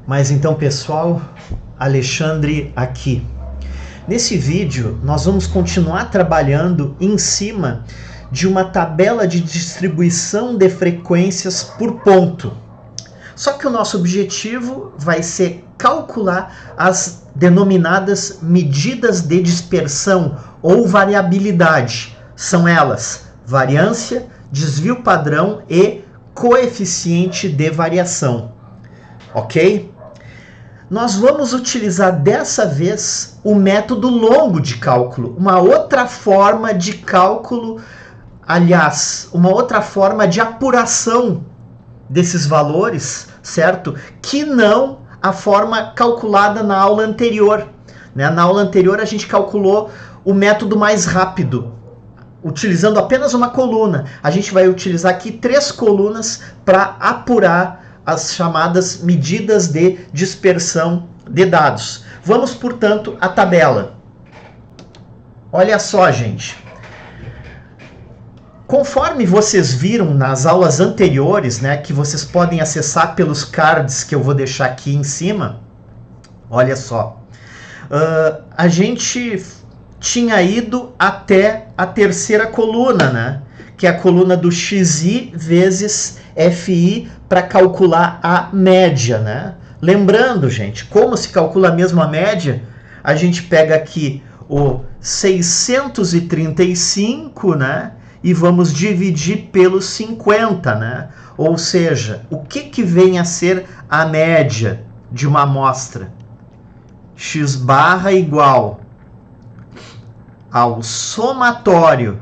Mas então, pessoal, Alexandre aqui. Nesse vídeo, nós vamos continuar trabalhando em cima de uma tabela de distribuição de frequências por ponto. Só que o nosso objetivo vai ser calcular as denominadas medidas de dispersão ou variabilidade. São elas variância, desvio padrão e coeficiente de variação. Ok? Nós vamos utilizar dessa vez o método longo de cálculo, uma outra forma de cálculo, aliás, uma outra forma de apuração desses valores, certo? Que não a forma calculada na aula anterior. Né? Na aula anterior a gente calculou o método mais rápido, utilizando apenas uma coluna. A gente vai utilizar aqui 3 colunas para apurar as chamadas medidas de dispersão de dados. Vamos, portanto, à tabela. Olha só, gente. Conforme vocês viram nas aulas anteriores, né, que vocês podem acessar pelos cards que eu vou deixar aqui em cima, olha só. A gente tinha ido até a terceira coluna, né, que é a coluna do XI vezes FI para calcular a média, né? Lembrando, gente, como se calcula mesmo a média, a gente pega aqui o 635, né? E vamos dividir pelos 50, né? Ou seja, o que vem a ser a média de uma amostra? X barra igual ao somatório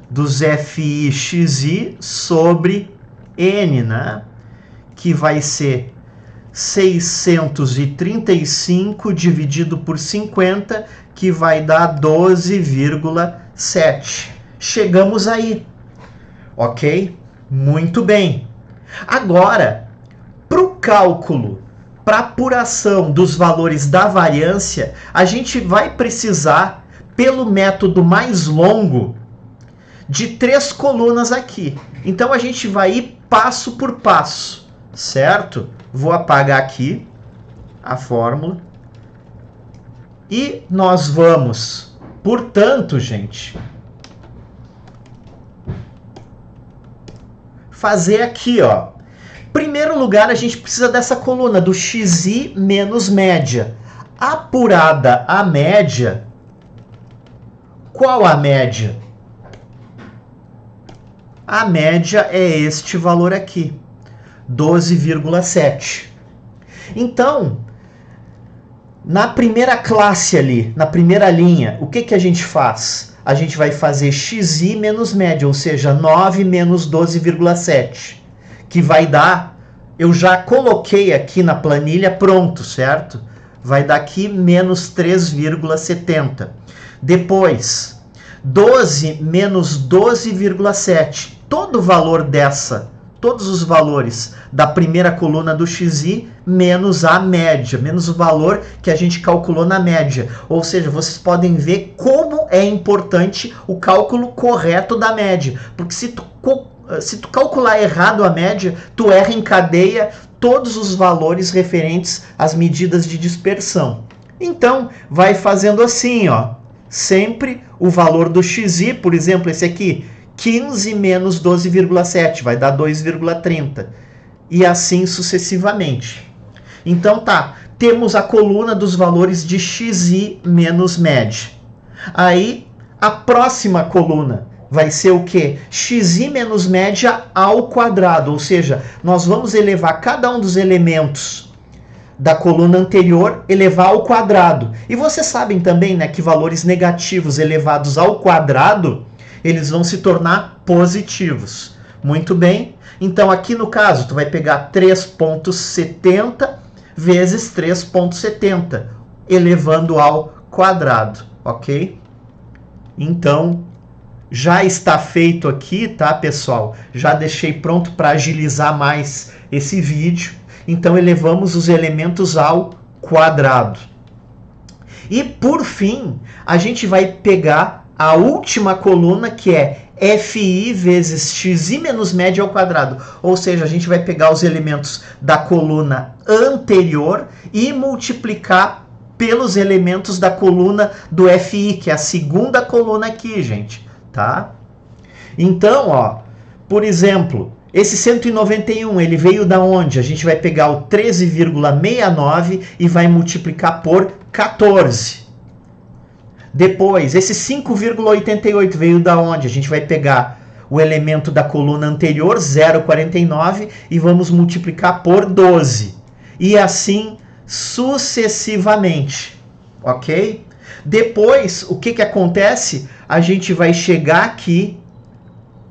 dos FI e XI sobre N, né? Que vai ser 635 dividido por 50, que vai dar 12,7. Chegamos aí, ok? Muito bem. Agora, para o cálculo, para a apuração dos valores da variância, a gente vai precisar, pelo método mais longo, de 3 colunas aqui. Então, a gente vai ir passo por passo, certo? Vou apagar aqui a fórmula. E nós vamos, portanto, gente, fazer aqui, ó. Primeiro lugar, a gente precisa dessa coluna do XI menos média. Apurada a média. Qual a média? A média é este valor aqui, 12,7. Então, na primeira classe ali, na primeira linha, o que a gente faz? A gente vai fazer XI menos média, ou seja, 9 menos 12,7, que vai dar, eu já coloquei aqui na planilha pronto, certo? Vai dar aqui menos 3,70. Depois, 12 menos 12,7. Todo o valor dessa, todos os valores da primeira coluna do XI menos a média, menos o valor que a gente calculou na média. Ou seja, vocês podem ver como é importante o cálculo correto da média. Porque se tu calcular errado a média, tu erra em cadeia todos os valores referentes às medidas de dispersão. Então, vai fazendo assim, ó. Sempre o valor do XI, por exemplo, esse aqui, 15 menos 12,7, vai dar 2,30. E assim sucessivamente. Então tá, temos a coluna dos valores de XI menos média. Aí, a próxima coluna vai ser o quê? XI menos média ao quadrado. Ou seja, nós vamos elevar cada um dos elementos da coluna anterior, elevar ao quadrado. E vocês sabem também, né, que valores negativos elevados ao quadrado, eles vão se tornar positivos. Muito bem. Então, aqui no caso, tu vai pegar 3,70 vezes 3,70, elevando ao quadrado, ok? Então, já está feito aqui, tá, pessoal? Já deixei pronto para agilizar mais esse vídeo. Então, elevamos os elementos ao quadrado. E, por fim, a gente vai pegar a última coluna, que é FI vezes xi menos média ao quadrado. Ou seja, a gente vai pegar os elementos da coluna anterior e multiplicar pelos elementos da coluna do FI, que é a segunda coluna aqui, gente, tá? Então, ó, por exemplo, esse 191, ele veio da onde? A gente vai pegar o 13,69 e vai multiplicar por 14. Depois, esse 5,88 veio da onde? A gente vai pegar o elemento da coluna anterior, 0,49, e vamos multiplicar por 12. E assim sucessivamente, ok? Depois, o que acontece? A gente vai chegar aqui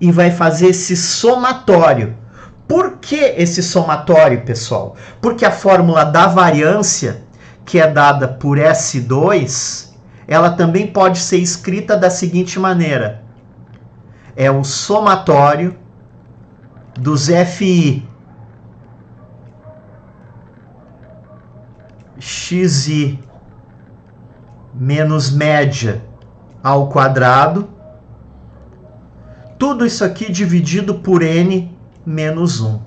e vai fazer esse somatório. Por que esse somatório, pessoal? Porque a fórmula da variância, que é dada por S2, ela também pode ser escrita da seguinte maneira. É o somatório dos FI xi menos média ao quadrado. Tudo isso aqui dividido por n menos 1.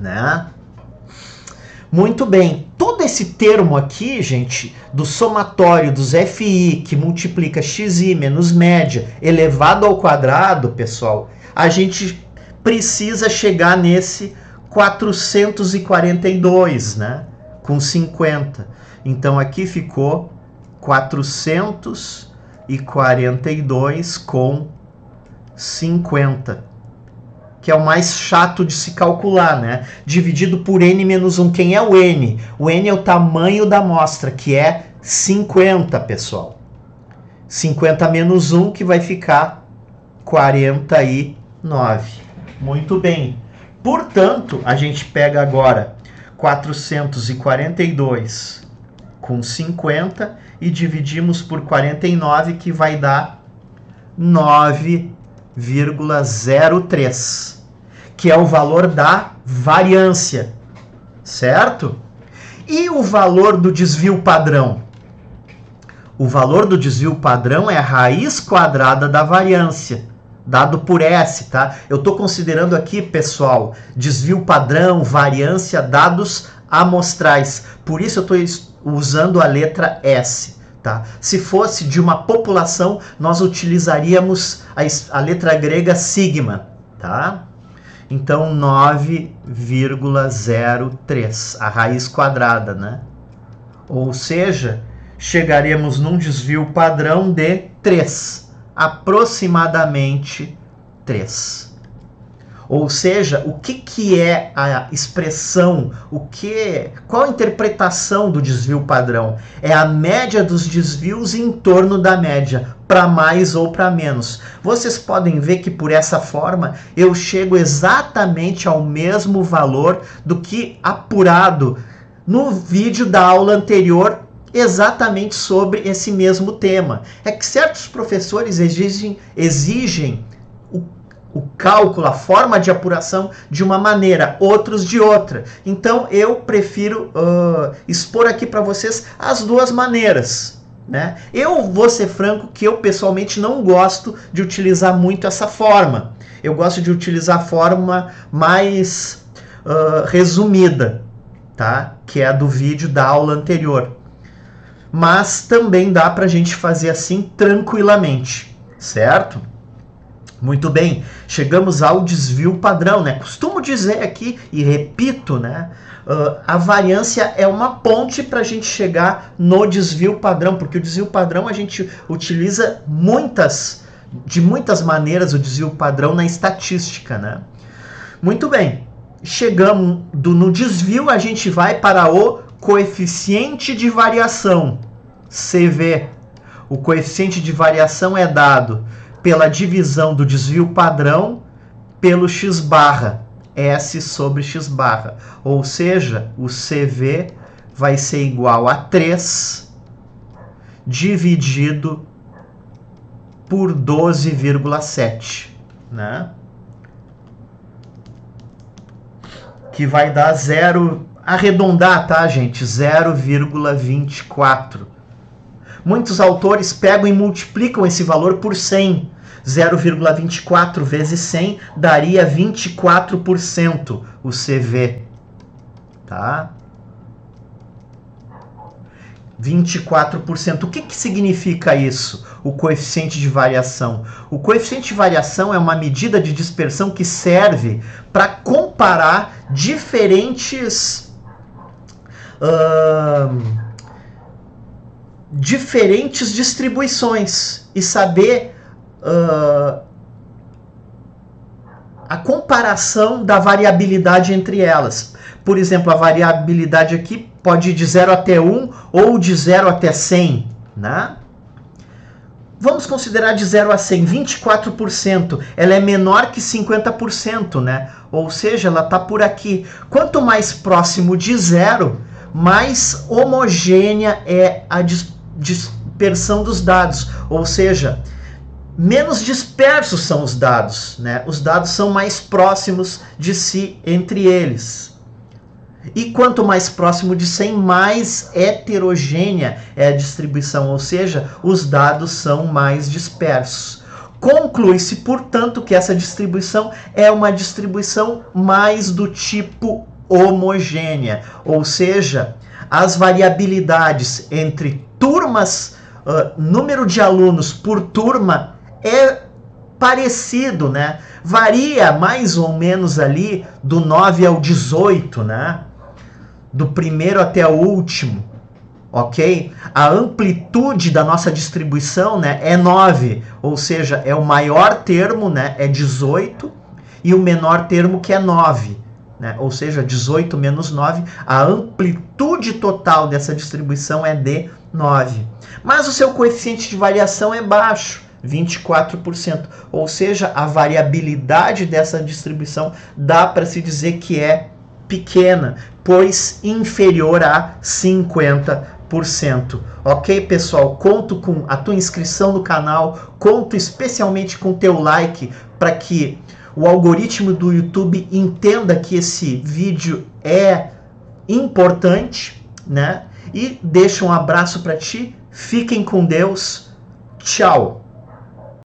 Né? Muito bem. Todo esse termo aqui, gente, do somatório dos FI, que multiplica xi menos média elevado ao quadrado, pessoal, a gente precisa chegar nesse 442, né? Com 50. Então, aqui ficou 442 com 50. Que é o mais chato de se calcular, né? Dividido por n menos 1. Quem é o n? O n é o tamanho da amostra, que é 50, pessoal. 50 menos 1, que vai ficar 49. Muito bem. Portanto, a gente pega agora 442 com 50 e dividimos por 49, que vai dar 9,03, que é o valor da variância, certo? E o valor do desvio padrão? O valor do desvio padrão é a raiz quadrada da variância, dado por S, tá? Eu estou considerando aqui, pessoal, desvio padrão, variância, dados amostrais. Por isso eu estou usando a letra S, tá? Se fosse de uma população, nós utilizaríamos a letra grega sigma, tá? Então, 9,03, a raiz quadrada, né? Ou seja, chegaremos num desvio padrão de 3, aproximadamente 3. Ou seja, o que é a expressão, qual a interpretação do desvio padrão? É a média dos desvios em torno da média, para mais ou para menos. Vocês podem ver que por essa forma eu chego exatamente ao mesmo valor do que apurado no vídeo da aula anterior, exatamente sobre esse mesmo tema. É que certos professores exigem o cálculo, a forma de apuração de uma maneira, outros de outra. Então, eu prefiro expor aqui para vocês as duas maneiras, né? Eu vou ser franco que eu pessoalmente não gosto de utilizar muito essa forma. Eu gosto de utilizar a forma mais resumida, tá? Que é a do vídeo da aula anterior. Mas também dá para a gente fazer assim tranquilamente, certo? Muito bem, chegamos ao desvio padrão, né? Costumo dizer aqui, e repito, né? A variância é uma ponte para a gente chegar no desvio padrão, porque o desvio padrão a gente utiliza de muitas maneiras o desvio padrão na estatística, né? Muito bem, chegando no desvio, a gente vai para o coeficiente de variação, CV. O coeficiente de variação é dado pela divisão do desvio padrão pelo x barra, S sobre x barra. Ou seja, o CV vai ser igual a 3 dividido por 12,7, né? Que vai dar 0, arredondar, tá, gente? 0,24. Muitos autores pegam e multiplicam esse valor por 100. 0,24 vezes 100 daria 24% o CV. Tá? 24%. O que significa isso? O coeficiente de variação. O coeficiente de variação é uma medida de dispersão que serve para comparar diferentes distribuições e saber a comparação da variabilidade entre elas. Por exemplo, a variabilidade aqui pode ir de 0 até 1 ou de 0 até 100, né? Vamos considerar de 0 a 100, 24%. Ela é menor que 50%, né? Ou seja, ela está por aqui. Quanto mais próximo de 0, mais homogênea é a dispersão dos dados. Ou seja, menos dispersos são os dados, né? Os dados são mais próximos de si entre eles. E quanto mais próximo de 100, mais heterogênea é a distribuição, ou seja, os dados são mais dispersos. Conclui-se, portanto, que essa distribuição é uma distribuição mais do tipo homogênea, ou seja, as variabilidades entre turmas, número de alunos por turma é parecido, né? Varia mais ou menos ali do 9 ao 18, né? Do primeiro até o último, ok? A amplitude da nossa distribuição, né, é 9, ou seja, é o maior termo, né, é 18, e o menor termo que é 9, né? Ou seja, 18 menos 9, a amplitude total dessa distribuição é de 9. Mas o seu coeficiente de variação é baixo, 24%, ou seja, a variabilidade dessa distribuição dá para se dizer que é pequena, pois inferior a 50%. Ok, pessoal? Conto com a tua inscrição no canal, conto especialmente com o teu like para que o algoritmo do YouTube entenda que esse vídeo é importante, né? E deixo um abraço para ti, fiquem com Deus, tchau!